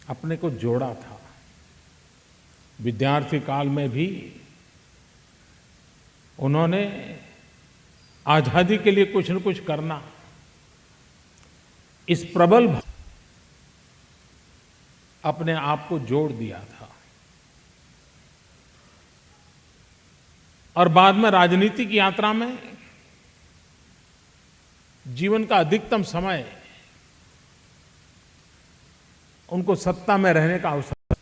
अपने को जोड़ा था। विद्यार्थी काल में भी उन्होंने आजादी के लिए कुछ न कुछ करना, इस प्रबल अपने आप को जोड़ दिया था। और बाद में राजनीतिक यात्रा में जीवन का अधिकतम समय उनको सत्ता में रहने का अवसर।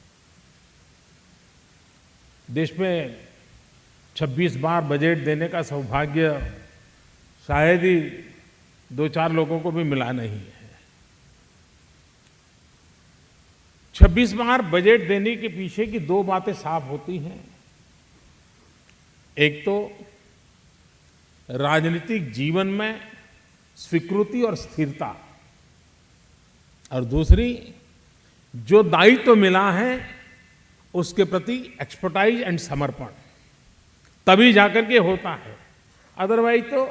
देश में 26 बार बजट देने का सौभाग्य शायद ही 2-4 लोगों को भी मिला नहीं है। 26 बार बजट देने के पीछे की 2 बातें साफ होती हैं। एक तो राजनीतिक जीवन में स्वीकृति और स्थिरता, और दूसरी जो दायित्व मिला है उसके प्रति एक्सपर्टाइज एंड समर्पण, तभी जाकर के होता है। अदरवाइज तो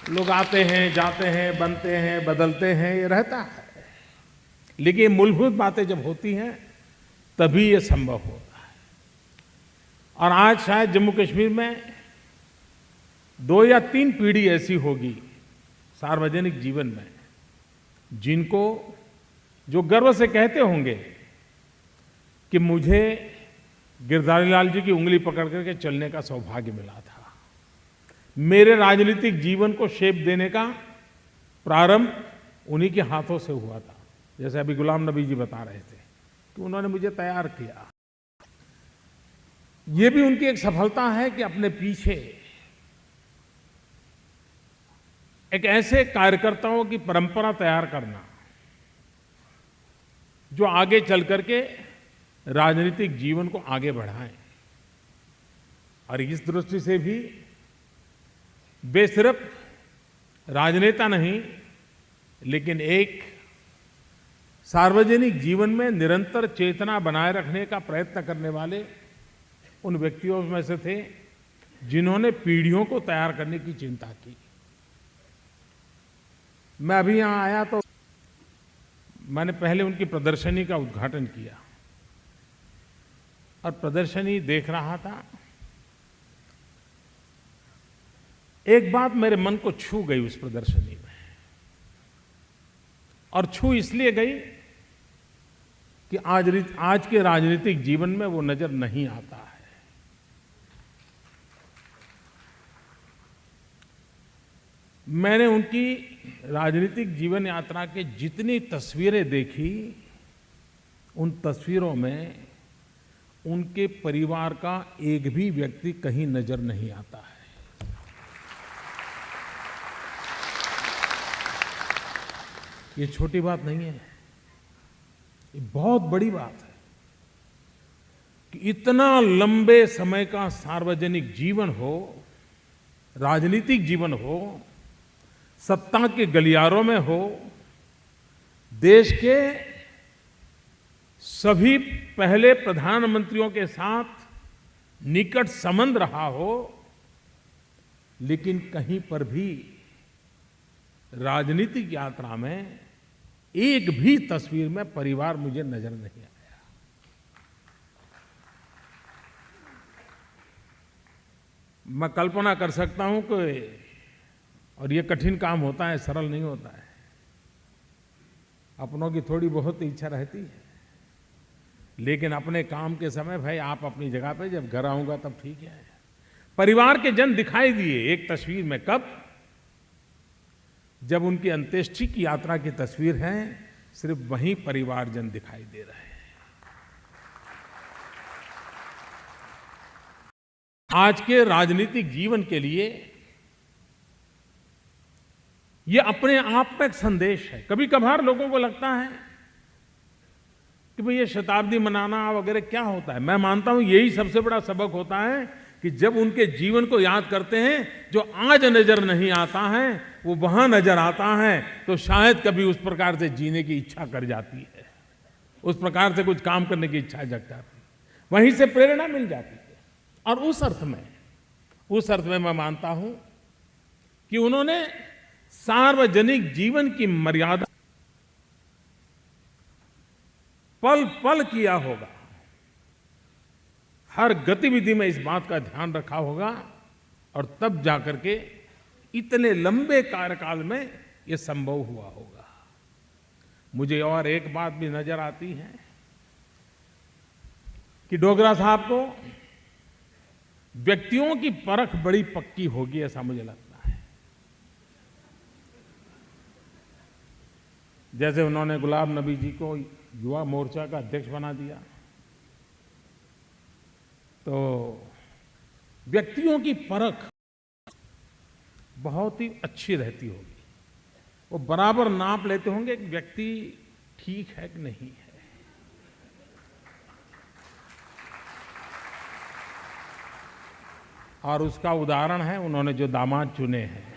लोग आते हैं, जाते हैं, बनते हैं, बदलते हैं, ये रहता है। लेकिन ये मूलभूत बातें जब होती हैं तभी ये संभव होता है। और आज शायद जम्मू कश्मीर में 2 या 3 पीढ़ी ऐसी होगी सार्वजनिक जीवन में जिनको, जो गर्व से कहते होंगे कि मुझे गिरधारी लाल जी की उंगली पकड़ करके चलने का सौभाग्य मिला था। मेरे राजनीतिक जीवन को शेप देने का प्रारंभ उन्हीं के हाथों से हुआ था। जैसे अभी गुलाम नबी जी बता रहे थे कि उन्होंने मुझे तैयार किया। ये भी उनकी एक सफलता है कि अपने पीछे एक ऐसे कार्यकर्ताओं की परंपरा तैयार करना जो आगे चल करके राजनीतिक जीवन को आगे बढ़ाएं। और इस दृष्टि से भी वे सिर्फ राजनेता नहीं, लेकिन एक सार्वजनिक जीवन में निरंतर चेतना बनाए रखने का प्रयत्न करने वाले उन व्यक्तियों में से थे जिन्होंने पीढ़ियों को तैयार करने की चिंता की। मैं अभी यहां आया तो मैंने पहले उनकी प्रदर्शनी का उद्घाटन किया और प्रदर्शनी देख रहा था। एक बात मेरे मन को छू गई उस प्रदर्शनी में, और छू इसलिए गई कि आज के राजनीतिक जीवन में वो नजर नहीं आता है। मैंने उनकी राजनीतिक जीवन यात्रा के जितनी तस्वीरें देखी, उन तस्वीरों में उनके परिवार का एक भी व्यक्ति कहीं नजर नहीं आता है। ये छोटी बात नहीं है, ये बहुत बड़ी बात है कि इतना लंबे समय का सार्वजनिक जीवन हो, राजनीतिक जीवन हो, सत्ता के गलियारों में हो, देश के सभी पहले प्रधानमंत्रियों के साथ निकट संबंध रहा हो, लेकिन कहीं पर भी राजनीतिक यात्रा में एक भी तस्वीर में परिवार मुझे नजर नहीं आया। मैं कल्पना कर सकता हूं कि, और ये कठिन काम होता है, सरल नहीं होता है। अपनों की थोड़ी बहुत इच्छा रहती है, लेकिन अपने काम के समय भाई आप अपनी जगह पे, जब घर आऊंगा तब ठीक है। परिवार के जन दिखाई दिए एक तस्वीर में, कब? जब उनकी अंत्येष्टि की यात्रा की तस्वीर है, सिर्फ वहीं परिवारजन दिखाई दे रहे हैं। आज के राजनीतिक जीवन के लिए ये अपने आप में एक संदेश है। कभी कभार लोगों को लगता है कि भाई ये शताब्दी मनाना वगैरह क्या होता है। मैं मानता हूं यही सबसे बड़ा सबक होता है कि जब उनके जीवन को याद करते हैं, जो आज नजर नहीं आता है वो वहां नजर आता है, तो शायद कभी उस प्रकार से जीने की इच्छा कर जाती है, उस प्रकार से कुछ काम करने की इच्छा जग जाती है, वहीं से प्रेरणा मिल जाती है। और उस अर्थ में मैं मानता हूं कि उन्होंने सार्वजनिक जीवन की मर्यादा पल पल किया होगा, हर गतिविधि में इस बात का ध्यान रखा होगा, और तब जाकर के इतने लंबे कार्यकाल में यह संभव हुआ होगा। मुझे और एक बात भी नजर आती है कि डोगरा साहब को व्यक्तियों की परख बड़ी पक्की होगी, ऐसा मुझे लगता है। जैसे उन्होंने गुलाम नबी जी को युवा मोर्चा का अध्यक्ष बना दिया, तो व्यक्तियों की परख बहुत ही अच्छी रहती होगी। वो बराबर नाप लेते होंगे कि व्यक्ति ठीक है कि नहीं है। और उसका उदाहरण है उन्होंने जो दामाद चुने हैं।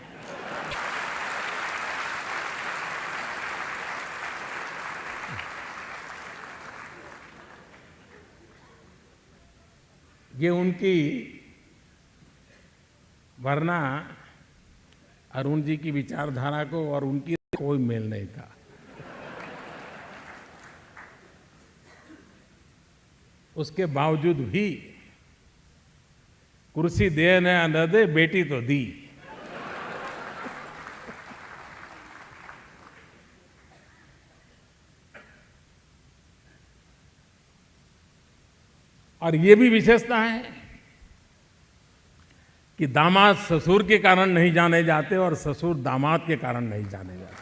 ये उनकी, वरना अरुण जी की विचारधारा को और उनकी कोई मेल नहीं था। उसके बावजूद भी कुर्सी दे न दे, बेटी तो दी। और ये भी विशेषता है कि दामाद ससुर के कारण नहीं जाने जाते और ससुर दामाद के कारण नहीं जाने जाते।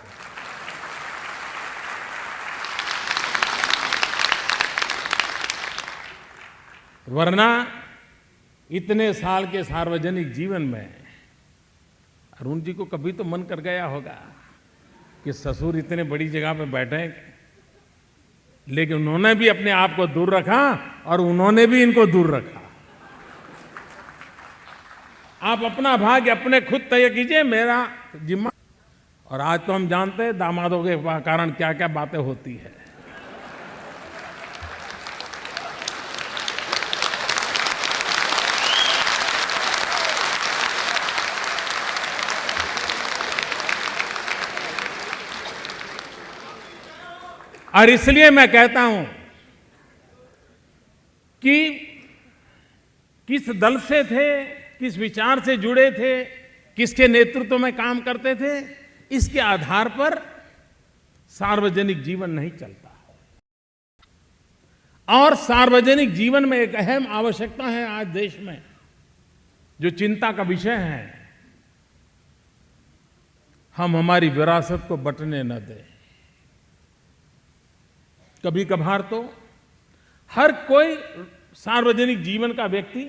वरना इतने साल के सार्वजनिक जीवन में अरुण जी को कभी तो मन कर गया होगा कि ससुर इतने बड़ी जगह पे बैठे, लेकिन उन्होंने भी अपने आप को दूर रखा और उन्होंने भी इनको दूर रखा। आप अपना भाग्य अपने खुद तय कीजिए, मेरा जिम्मा। और आज तो हम जानते हैं दामादों के कारण क्या क्या बातें होती है। और इसलिए मैं कहता हूं कि किस दल से थे, किस विचार से जुड़े थे, किसके नेतृत्व में काम करते थे, इसके आधार पर सार्वजनिक जीवन नहीं चलता। और सार्वजनिक जीवन में एक अहम आवश्यकता है आज देश में, जो चिंता का विषय है, हम हमारी विरासत को बंटने न दें। कभी कभार तो हर कोई सार्वजनिक जीवन का व्यक्ति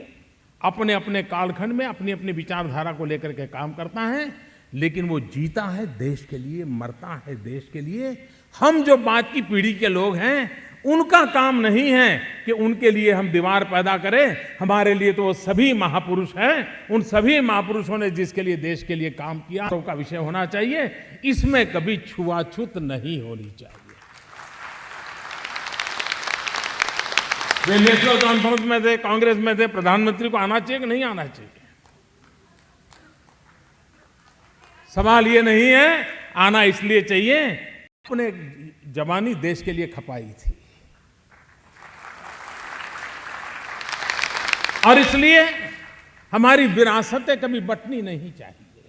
अपने अपने कालखंड में अपनी अपनी विचारधारा को लेकर के काम करता है, लेकिन वो जीता है देश के लिए, मरता है देश के लिए। हम जो बाद की पीढ़ी के लोग हैं, उनका काम नहीं है कि उनके लिए हम दीवार पैदा करें। हमारे लिए तो वो सभी महापुरुष हैं। उन सभी महापुरुषों ने जिसके लिए देश के लिए काम किया, तो का विषय होना चाहिए। इसमें कभी छुआछूत नहीं होनी चाहिए। वे नेशनल कॉन्फ्रेंस में थे, कांग्रेस में थे, प्रधानमंत्री को आना चाहिए कि नहीं आना चाहिए? सवाल ये नहीं है, आना इसलिए चाहिए अपने जवानी देश के लिए खपाई थी, और इसलिए हमारी विरासतें कभी बंटनी नहीं चाहिए,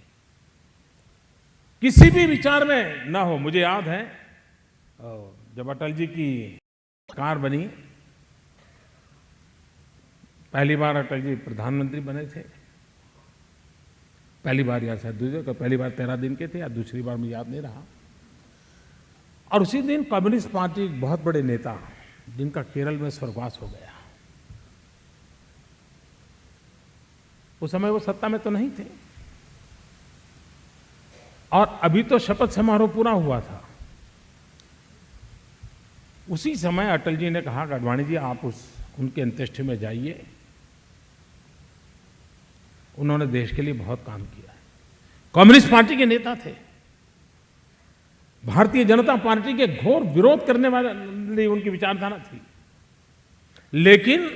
किसी भी विचार में ना हो। मुझे याद है जब अटल जी की सरकार बनी, पहली बार अटल जी प्रधानमंत्री बने थे, पहली बार या शायद दूसरी, पहली बार 13 दिन के थे या दूसरी बार मुझे याद नहीं रहा। और उसी दिन कम्युनिस्ट पार्टी एक बहुत बड़े नेता जिनका केरल में स्वर्गवास हो गया, उस समय वो सत्ता में तो नहीं थे और अभी तो शपथ समारोह पूरा हुआ था। उसी समय अटल जी ने कहा कि आडवाणी जी आप उनके अंत्येष्टि में जाइए, उन्होंने देश के लिए बहुत काम किया है। कम्युनिस्ट पार्टी के नेता थे, भारतीय जनता पार्टी के घोर विरोध करने वाली उनकी विचारधारा थी, लेकिन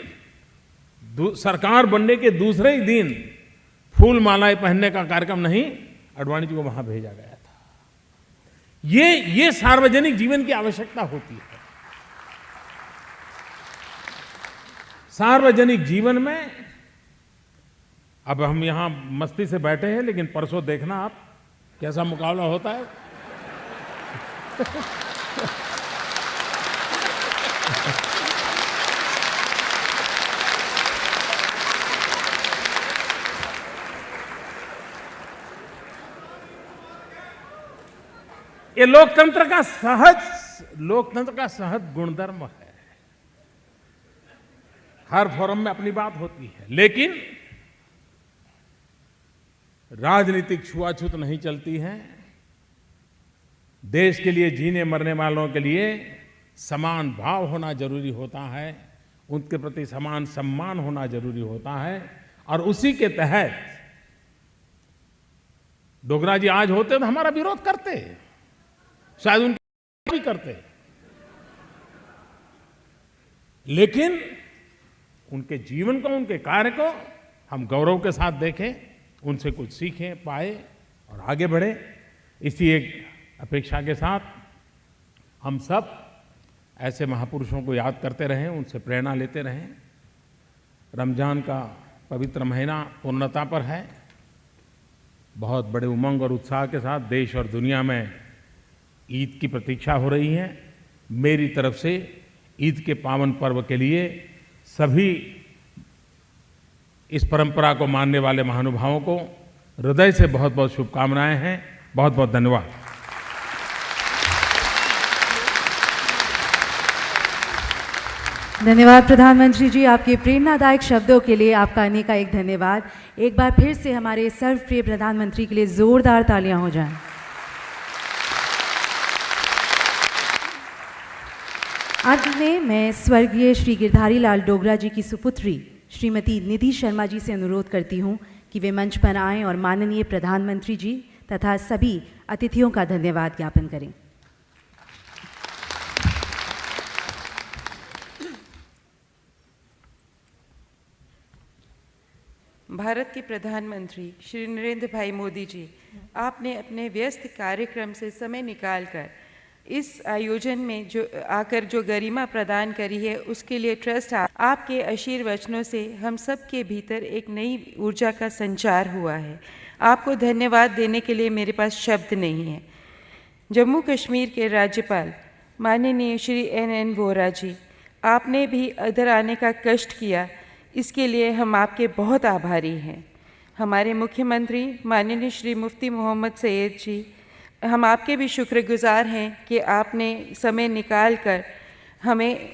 सरकार बनने के दूसरे ही दिन फूल मालाएं पहनने का कार्यक्रम नहीं, आडवाणी जी को वहां भेजा गया था। ये सार्वजनिक जीवन की आवश्यकता होती है। सार्वजनिक जीवन में अब हम यहां मस्ती से बैठे हैं, लेकिन परसों देखना आप कैसा मुकाबला होता है। ये लोकतंत्र का सहज गुणधर्म है। हर फोरम में अपनी बात होती है, लेकिन राजनीतिक छुआछूत नहीं चलती है। देश के लिए जीने मरने वालों के लिए समान भाव होना जरूरी होता है, उनके प्रति समान सम्मान होना जरूरी होता है। और उसी के तहत डोगरा जी आज होते तो हमारा विरोध करते, शायद उनके भी करते, लेकिन उनके जीवन को, उनके कार्य को हम गौरव के साथ देखें, उनसे कुछ सीखें, पाए और आगे बढ़े। इसी एक अपेक्षा के साथ हम सब ऐसे महापुरुषों को याद करते रहें, उनसे प्रेरणा लेते रहें। रमजान का पवित्र महीना पूर्णता पर है। बहुत बड़े उमंग और उत्साह के साथ देश और दुनिया में ईद की प्रतीक्षा हो रही है। मेरी तरफ से ईद के पावन पर्व के लिए सभी इस परंपरा को मानने वाले महानुभावों को हृदय से बहुत बहुत शुभकामनाएं हैं। बहुत बहुत धन्यवाद। धन्यवाद प्रधानमंत्री जी, आपके प्रेरणादायक शब्दों के लिए आपका अनेक धन्यवाद। एक बार फिर से हमारे सर्वप्रिय प्रधानमंत्री के लिए जोरदार तालियां हो जाएं। अंत में मैं स्वर्गीय श्री गिरधारी लाल डोगरा जी की सुपुत्री श्रीमती निधि शर्मा जी से अनुरोध करती हूं कि वे मंच पर आएं और माननीय प्रधानमंत्री जी तथा सभी अतिथियों का धन्यवाद ज्ञापन करें। भारत के प्रधानमंत्री श्री नरेंद्र भाई मोदी जी, आपने अपने व्यस्त कार्यक्रम से समय निकालकर इस आयोजन में जो गरिमा प्रदान करी है, उसके लिए ट्रस्ट आपके आशीर्वचनों से हम सब के भीतर एक नई ऊर्जा का संचार हुआ है। आपको धन्यवाद देने के लिए मेरे पास शब्द नहीं है। जम्मू कश्मीर के राज्यपाल माननीय श्री NN वोरा जी, आपने भी इधर आने का कष्ट किया, इसके लिए हम आपके बहुत आभारी हैं। हमारे मुख्यमंत्री माननीय श्री मुफ्ती मोहम्मद सैयद जी, हम आपके भी शुक्रगुजार हैं कि आपने समय निकाल कर हमें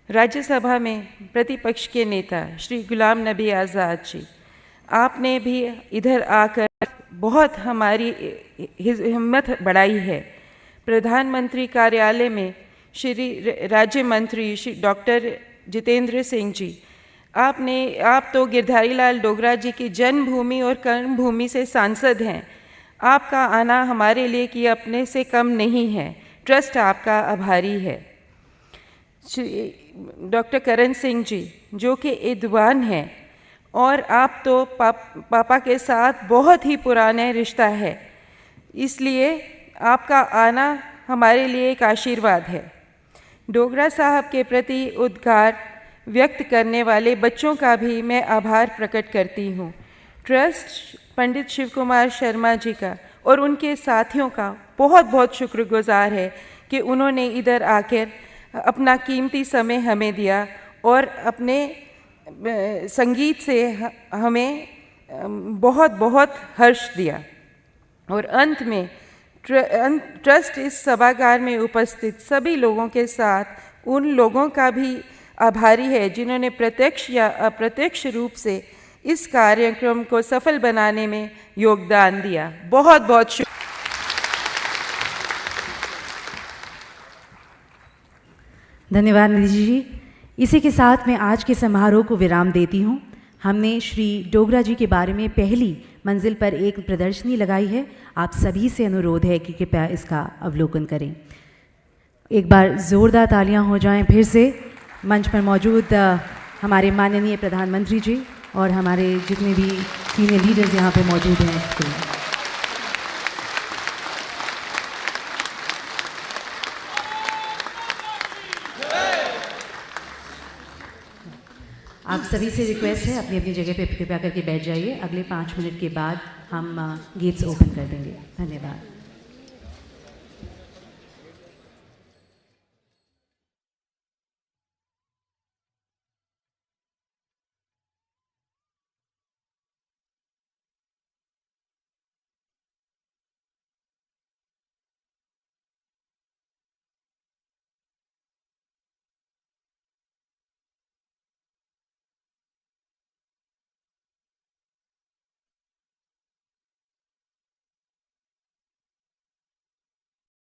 राज्यसभा में प्रतिपक्ष के नेता श्री गुलाम नबी आज़ाद जी, आपने भी इधर आकर बहुत हमारी हिम्मत बढ़ाई है। प्रधानमंत्री कार्यालय में श्री राज्य मंत्री श्री डॉक्टर जितेंद्र सिंह जी, आप तो गिरधारी लाल डोगरा जी की जन्मभूमि और कर्मभूमि से सांसद हैं। आपका आना हमारे लिए कि अपने से कम नहीं है। ट्रस्ट आपका आभारी है। डॉक्टर करण सिंह जी, जो कि ईदवान हैं, और आप तो पापा के साथ बहुत ही पुराने रिश्ता है, इसलिए आपका आना हमारे लिए एक आशीर्वाद है। डोगरा साहब के प्रति उद्गार व्यक्त करने वाले बच्चों का भी मैं आभार प्रकट करती हूँ। ट्रस्ट पंडित शिव कुमार शर्मा जी का और उनके साथियों का बहुत बहुत शुक्रगुजार है कि उन्होंने इधर आकर अपना कीमती समय हमें दिया और अपने संगीत से हमें बहुत बहुत हर्ष दिया। और अंत में ट्रस्ट इस सभागार में उपस्थित सभी लोगों के साथ उन लोगों का भी आभारी है जिन्होंने प्रत्यक्ष या अप्रत्यक्ष रूप से इस कार्यक्रम को सफल बनाने में योगदान दिया। बहुत बहुत शुक्रिया। धन्यवाद निधि जी। इसी के साथ मैं आज के समारोह को विराम देती हूँ। हमने श्री डोगरा जी के बारे में पहली मंजिल पर एक प्रदर्शनी लगाई है। आप सभी से अनुरोध है कि कृपया इसका अवलोकन करें। एक बार ज़ोरदार तालियां हो जाएं फिर से। मंच पर मौजूद हमारे माननीय प्रधानमंत्री जी और हमारे जितने भी सीनियर लीडर्स यहाँ पे मौजूद हैं। आप सभी से रिक्वेस्ट है अपनी अपनी जगह पे कृपया करके बैठ जाइए। अगले 5 मिनट के बाद हम गेट्स ओपन कर देंगे। धन्यवाद।